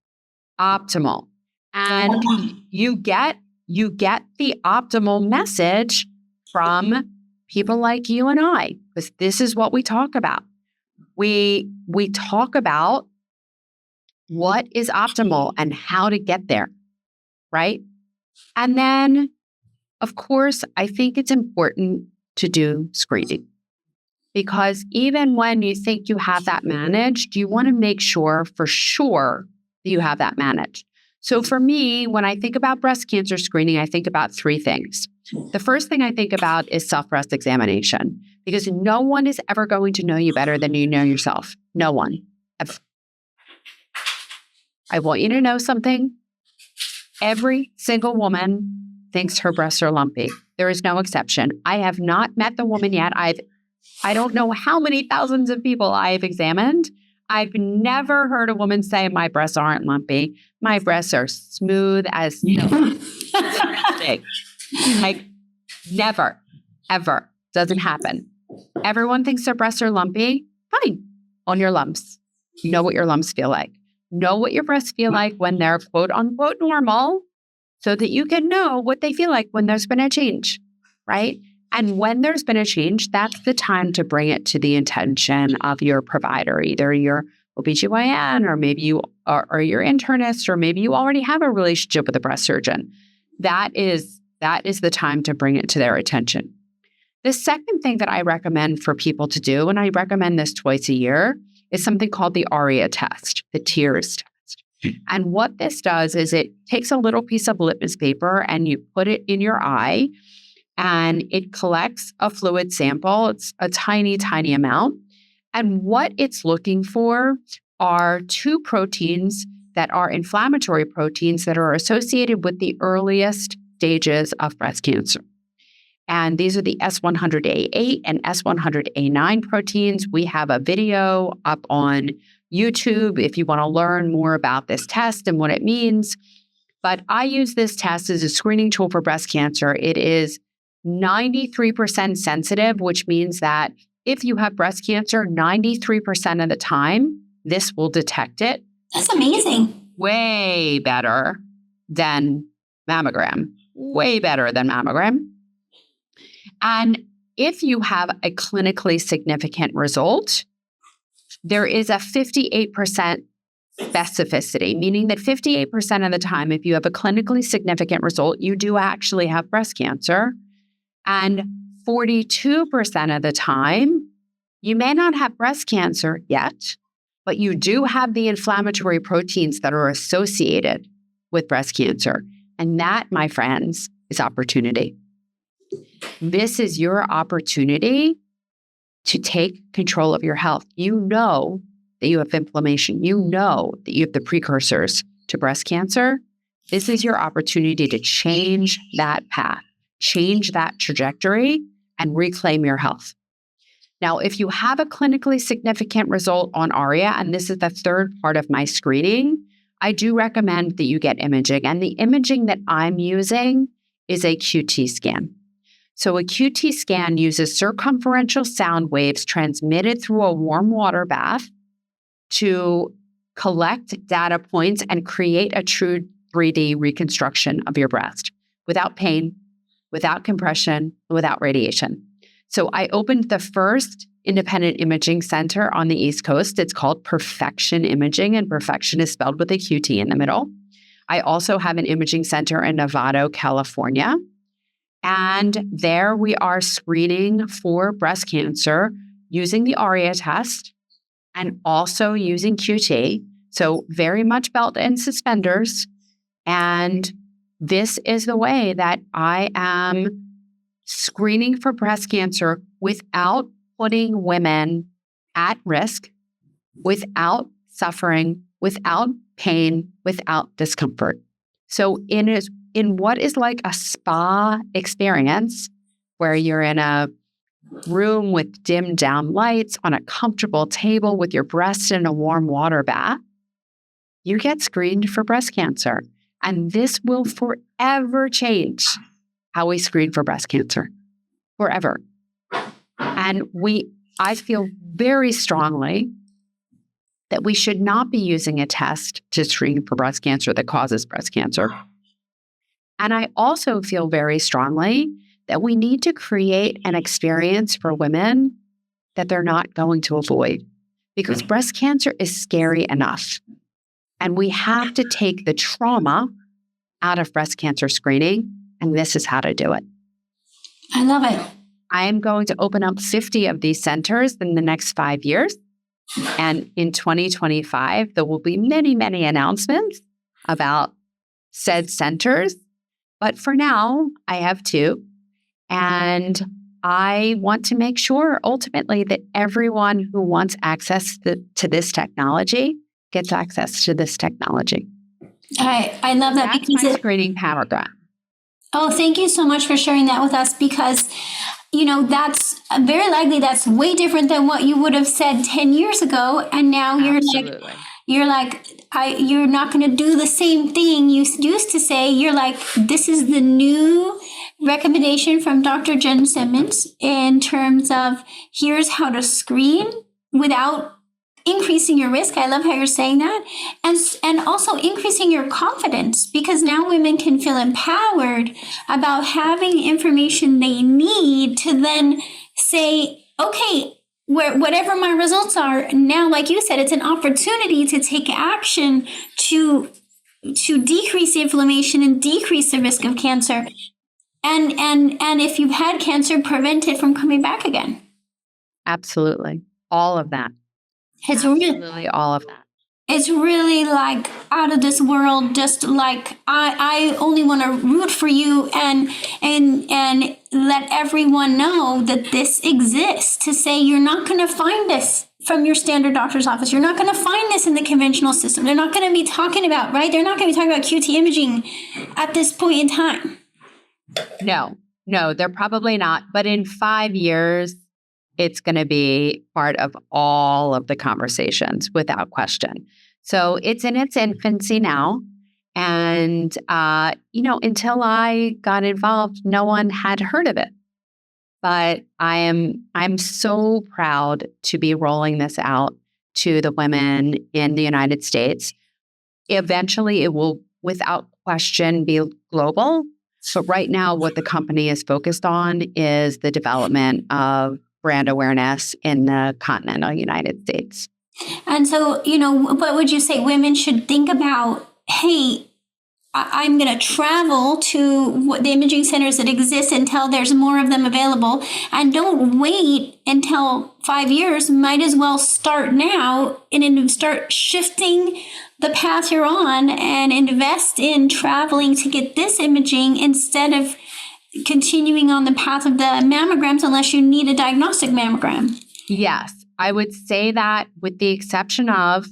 And you get the optimal message from people like you and I, because this is what we talk about. We talk about what is optimal and how to get there, right? And then, of course, I think it's important to do screening, because even when you think you have that managed, you want to make sure for sure that you have that managed. So for me, when I think about breast cancer screening, I think about 3 things. The first thing I think about is self-breast examination, because no one is ever going to know you better than you know yourself. No one. I want you to know something. Every single woman thinks her breasts are lumpy. There is no exception. I have not met the woman yet. I don't know how many thousands of people I have examined. I've never heard a woman say, my breasts aren't lumpy. My breasts are smooth as like never, ever. Doesn't happen. Everyone thinks their breasts are lumpy. Fine. On your lumps. You know what your lumps feel like. Know what your breasts feel like when they're quote unquote normal, so that you can know what they feel like when there's been a change, right? And when there's been a change, that's the time to bring it to the attention of your provider, either your OBGYN or maybe you or your internist, or maybe you already have a relationship with a breast surgeon. That is the time to bring it to their attention. The second thing that I recommend for people to do, and I recommend this twice a year, is something called the Auria test, the tears test. And what this does is it takes a little piece of litmus paper and you put it in your eye, and it collects a fluid sample. It's a tiny, tiny amount. And what it's looking for are 2 proteins that are inflammatory proteins that are associated with the earliest stages of breast cancer. And these are the S100A8 and S100A9 proteins. We have a video up on YouTube if you want to learn more about this test and what it means. But I use this test as a screening tool for breast cancer. It is 93% sensitive, which means that if you have breast cancer, 93% of the time, this will detect it. That's amazing. Way better than mammogram. Way better than mammogram. And if you have a clinically significant result, there is a 58% specificity, meaning that 58% of the time, if you have a clinically significant result, you do actually have breast cancer. And 42% of the time, you may not have breast cancer yet, but you do have the inflammatory proteins that are associated with breast cancer. And that, my friends, is opportunity. This is your opportunity to take control of your health. You know that you have inflammation. You know that you have the precursors to breast cancer. This is your opportunity to change that path, change that trajectory, and reclaim your health. Now, if you have a clinically significant result on Auria, and this is the third part of my screening, I do recommend that you get imaging. And the imaging that I'm using is a QT scan. So a QT scan uses circumferential sound waves transmitted through a warm water bath to collect data points and create a true 3D reconstruction of your breast without pain, without compression, without radiation. So I opened the first independent imaging center on the East Coast. It's called Perfection Imaging, and perfection is spelled with a QT in the middle. I also have an imaging center in Novato, California. And there we are screening for breast cancer using the Auria test and also using QT. So very much belt and suspenders. And this is the way that I am screening for breast cancer without putting women at risk, without suffering, without pain, without discomfort. So in what is like a spa experience where you're in a room with dimmed down lights on a comfortable table with your breast in a warm water bath, you get screened for breast cancer. And this will forever change how we screen for breast cancer. Forever. And I feel very strongly that we should not be using a test to screen for breast cancer that causes breast cancer. And I also feel very strongly that we need to create an experience for women that they're not going to avoid, because breast cancer is scary enough. And we have to take the trauma out of breast cancer screening, and this is how to do it. I love it. I am going to open up 50 of these centers in the next 5 years. And in 2025, there will be many, many announcements about said centers. But for now, I have 2. And I want to make sure ultimately that everyone who wants access to this technology gets access to this technology. I love that. That's my screening paragraph. Oh, thank you so much for sharing that with us, because, that's very likely that's way different than what you would have said 10 years ago. And now you're not going to do the same thing you used to say. You're like, this is the new recommendation from Dr. Jenn Simmons in terms of here's how to screen without increasing your risk. I love how you're saying that. And also increasing your confidence, because now women can feel empowered about having information they need to then say, okay, whatever my results are now, like you said, it's an opportunity to take action to decrease the inflammation and decrease the risk of cancer. And if you've had cancer, prevent it from coming back again. Absolutely. All of that. It's Absolutely all of that. It's really like out of this world. Just like I only want to root for you and let everyone know that this exists, to say you're not going to find this from your standard doctor's office. You're not going to find this in the conventional system. They're not going to be talking about, right? They're not going to be talking about QT imaging at this point in time. No, they're probably not. But in 5 years, it's going to be part of all of the conversations without question. So it's in its infancy now. And, until I got involved, no one had heard of it. But I'm so proud to be rolling this out to the women in the United States. Eventually, it will, without question, be global. So right now, what the company is focused on is the development of brand awareness in the continental United States. And so, what would you say women should think about? Hey, I'm going to travel to the imaging centers that exist until there's more of them available, and don't wait until 5 years. Might as well start now and start shifting the path you're on and invest in traveling to get this imaging instead of continuing on the path of the mammograms, unless you need a diagnostic mammogram. Yes, I would say that, with the exception of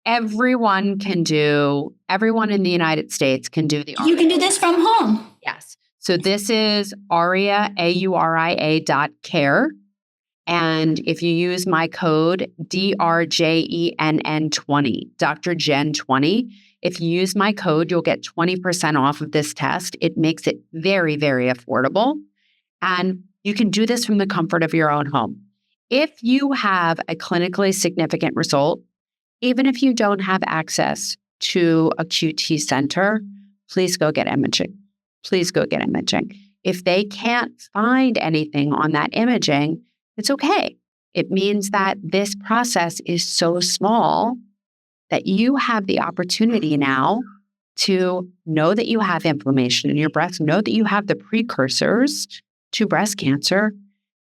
everyone in the United States can do the Auria. You can do this from home. Yes. So this is Auria, AURIA.care. And if you use my code DRJENN20, Dr. Jenn 20, If you use my code, you'll get 20% off of this test. It makes it very, very affordable. And you can do this from the comfort of your own home. If you have a clinically significant result, even if you don't have access to a QT center, please go get imaging. Please go get imaging. If they can't find anything on that imaging, it's okay. It means that this process is so small that you have the opportunity now to know that you have inflammation in your breast, know that you have the precursors to breast cancer,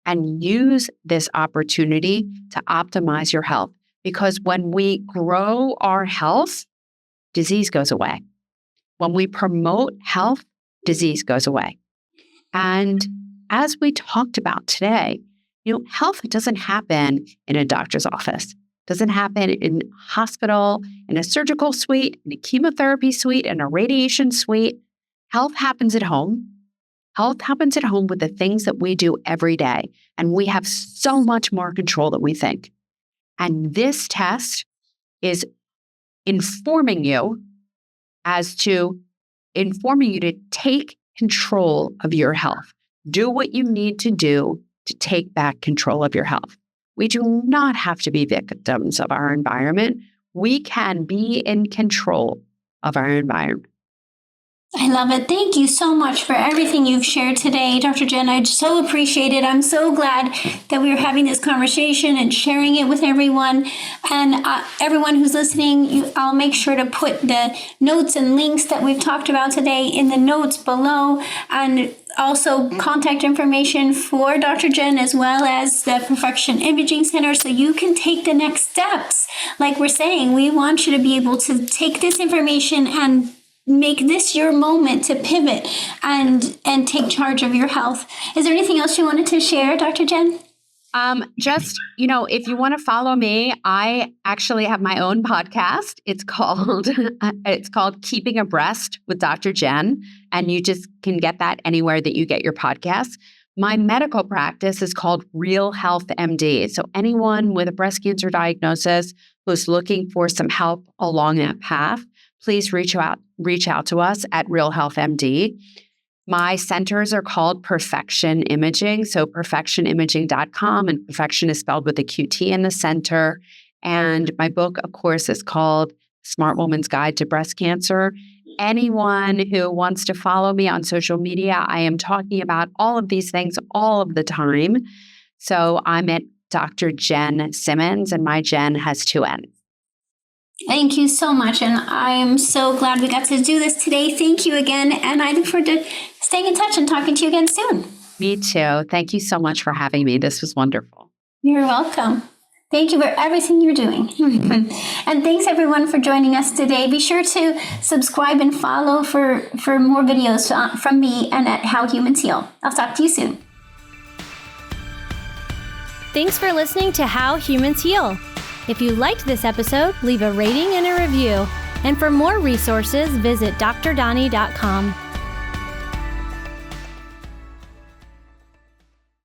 and use this opportunity to optimize your health. Because when we grow our health, disease goes away. When we promote health, disease goes away. And as we talked about today, health doesn't happen in a doctor's office. Doesn't happen in a hospital, in a surgical suite, in a chemotherapy suite, in a radiation suite. Health happens at home. Health happens at home with the things that we do every day. And we have so much more control than we think. And this test is informing you to take control of your health. Do what you need to do to take back control of your health. We do not have to be victims of our environment. We can be in control of our environment. I love it. Thank you so much for everything you've shared today, Dr. Jenn. I so appreciate it. I'm so glad that we are having this conversation and sharing it with everyone. And everyone who's listening, I'll make sure to put the notes and links that we've talked about today in the notes below, and also contact information for Dr. Jenn as well as the Perfection Imaging Center, so you can take the next steps. Like we're saying, we want you to be able to take this information and make this your moment to pivot and take charge of your health. Is there anything else you wanted to share, Dr. Jenn? If you want to follow me, I actually have my own podcast. It's called Keeping Abreast with Dr. Jenn, and you just can get that anywhere that you get your podcasts. My medical practice is called Real Health MD. So anyone with a breast cancer diagnosis who's looking for some help along that path, please reach out to us at Real Health MD. My centers are called Perfection Imaging, so perfectionimaging.com, and perfection is spelled with a QT in the center. And my book, of course, is called Smart Woman's Guide to Breast Cancer. Anyone who wants to follow me on social media, I am talking about all of these things all of the time. So I'm at Dr. Jenn Simmons, and my Jenn has 2 N's. Thank you so much. And I'm so glad we got to do this today. Thank you again. And I look forward to staying in touch and talking to you again soon. Me too. Thank you so much for having me. This was wonderful. You're welcome. Thank you for everything you're doing. And thanks everyone for joining us today. Be sure to subscribe and follow for more videos from me and at How Humans Heal. I'll talk to you soon. Thanks for listening to How Humans Heal. If you liked this episode, leave a rating and a review. And for more resources, visit drdonnie.com.